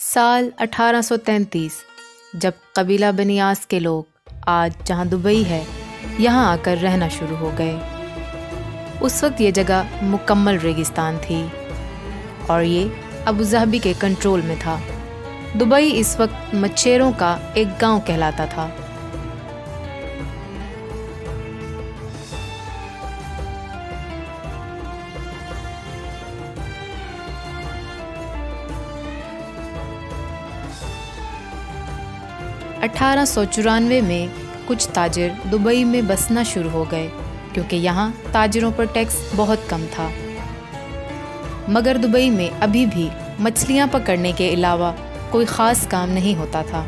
سال 1833 جب قبیلہ بنی آس کے لوگ آج جہاں دبئی ہے یہاں آ کر رہنا شروع ہو گئے۔ اس وقت یہ جگہ مکمل ریگستان تھی اور یہ ابوظہبی کے کنٹرول میں تھا۔ دبئی اس وقت مچھیروں کا ایک گاؤں کہلاتا تھا۔ اٹھارہ سو 94 میں کچھ تاجر دبئی میں بسنا شروع ہو گئے کیونکہ یہاں تاجروں پر ٹیکس بہت کم تھا، مگر دبئی میں ابھی بھی مچھلیاں پکڑنے کے علاوہ کوئی خاص کام نہیں ہوتا تھا۔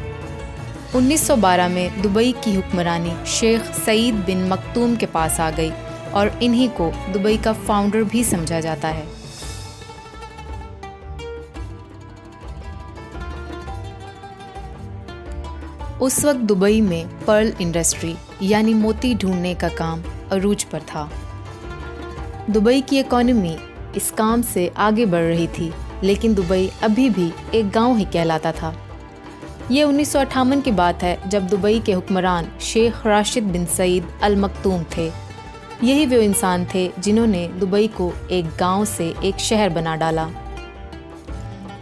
1912 میں دبئی کی حکمرانی شیخ سعید بن مکتوم کے پاس آ گئی اور انہی کو دبئی کا فاؤنڈر بھی سمجھا جاتا ہے۔ اس وقت دبئی میں پرل انڈسٹری یعنی موتی ڈھونڈنے کا کام عروج پر تھا۔ دبئی کی اکانومی اس کام سے آگے بڑھ رہی تھی، لیکن دبئی ابھی بھی ایک گاؤں ہی کہلاتا تھا۔ یہ 1958 کی بات ہے جب دبئی کے حکمران شیخ راشد بن سعید المکتوم تھے۔ یہی وہ انسان تھے جنہوں نے دبئی کو ایک گاؤں سے ایک شہر بنا ڈالا۔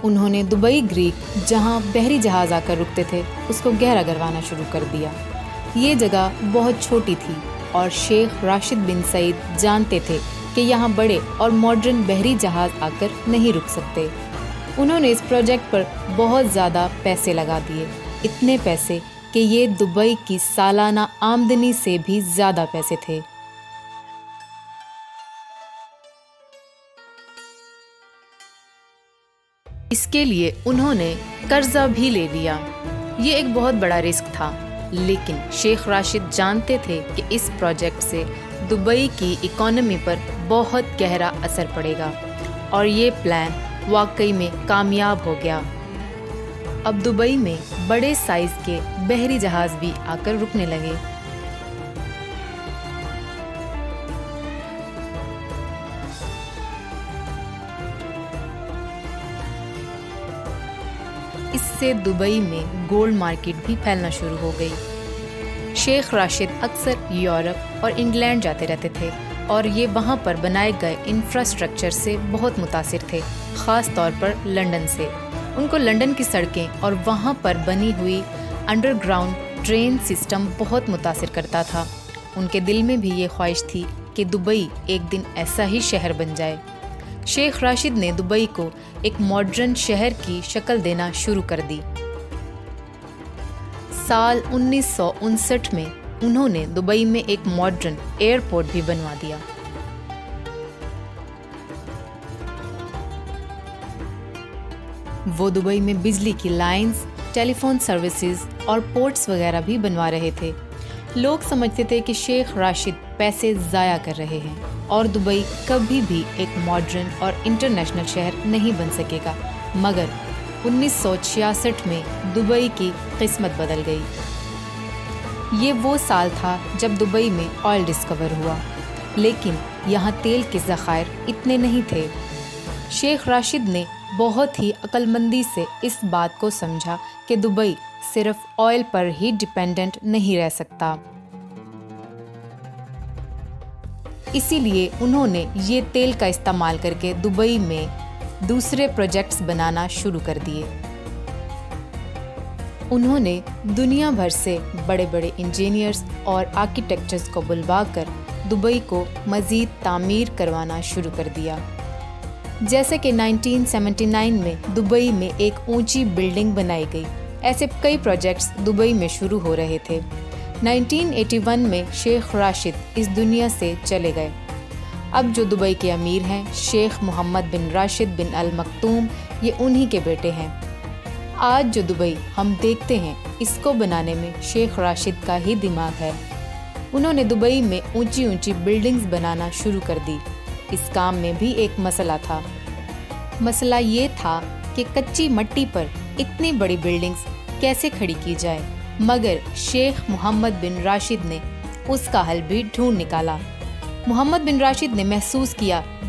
انہوں نے دبئی گریک جہاں بحری جہاز آ کر رکتے تھے اس کو گہرا کروانا شروع کر دیا۔ یہ جگہ بہت چھوٹی تھی اور شیخ راشد بن سعید جانتے تھے کہ یہاں بڑے اور ماڈرن بحری جہاز آ کر نہیں رک سکتے۔ انہوں نے اس پروجیکٹ پر بہت زیادہ پیسے لگا دیے، اتنے پیسے کہ یہ دبئی کی سالانہ آمدنی سے بھی زیادہ پیسے تھے۔ اس کے لیے انہوں نے قرضہ بھی لے لیا۔ یہ ایک بہت بڑا رسک تھا، لیکن شیخ راشد جانتے تھے کہ اس پروجیکٹ سے دبئی کی اکانومی پر بہت گہرا اثر پڑے گا، اور یہ پلان واقعی میں کامیاب ہو گیا۔ اب دبئی میں بڑے سائز کے بحری جہاز بھی آ کر رکنے لگے۔ اس سے دبئی میں گولڈ مارکیٹ بھی پھیلنا شروع ہو گئی۔ شیخ راشد اکثر یورپ اور انگلینڈ جاتے رہتے تھے اور یہ وہاں پر بنائے گئے انفراسٹرکچر سے بہت متاثر تھے، خاص طور پر لنڈن سے۔ ان کو لنڈن کی سڑکیں اور وہاں پر بنی ہوئی انڈر گراؤنڈ ٹرین سسٹم بہت متاثر کرتا تھا۔ ان کے دل میں بھی یہ خواہش تھی کہ دبئی ایک دن ایسا ہی شہر بن جائے۔ شیخ راشد نے دبئی کو ایک ماڈرن شہر کی شکل دینا شروع کر دی۔ سال 1959 میں انہوں نے دبئی میں ایک ماڈرن ایئرپورٹ بھی بنوا دیا۔ وہ دبئی میں بجلی کی لائنز، ٹیلی فون سروسز اور پورٹس وغیرہ بھی بنوا رہے تھے۔ لوگ سمجھتے تھے کہ شیخ راشد پیسے ضائع کر رہے ہیں اور دبئی کبھی بھی ایک ماڈرن اور انٹرنیشنل شہر نہیں بن سکے گا، مگر 1966 میں دبئی کی قسمت بدل گئی۔ یہ وہ سال تھا جب دبئی میں آئل ڈسکور ہوا، لیکن یہاں تیل کے ذخائر اتنے نہیں تھے۔ شیخ راشد نے بہت ہی عقل مندی سے اس بات کو سمجھا کہ دبئی صرف آئل پر ہی ڈیپینڈنٹ نہیں رہ سکتا۔ اسی لیے انہوں نے یہ تیل کا استعمال کر کے دبئی میں دوسرے پروجیکٹس بنانا شروع کر دیے۔ انہوں نے دنیا بھر سے بڑے بڑے انجینئرز اور آرکیٹیکچرز کو بلوا کر دبئی کو مزید تعمیر کروانا شروع کر دیا۔ جیسے کہ 1979 میں دبئی میں ایک اونچی بلڈنگ بنائی گئی۔ ایسے کئی پروجیکٹس دبئی میں شروع ہو رہے تھے۔ 1981 میں شیخ راشد اس دنیا سے چلے گئے۔ اب جو دبئی کے امیر ہیں شیخ محمد بن راشد بن المکتوم، یہ انہی کے بیٹے ہیں۔ آج جو دبئی ہم دیکھتے ہیں اس کو بنانے میں شیخ راشد کا ہی دماغ ہے۔ انہوں نے دبئی میں اونچی اونچی بلڈنگز بنانا شروع کر دی۔ اس کام میں بھی ایک مسئلہ تھا۔ مسئلہ یہ تھا کہ کچی مٹی پر اتنی بڑی بلڈنگز کیسے کھڑی کی جائے، مگر شیخ محمد بن راشد نے اس کا حل بھی ڈھونڈ نکالا۔ محمد بن راشد نے محسوس کیا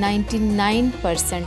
99%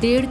1.5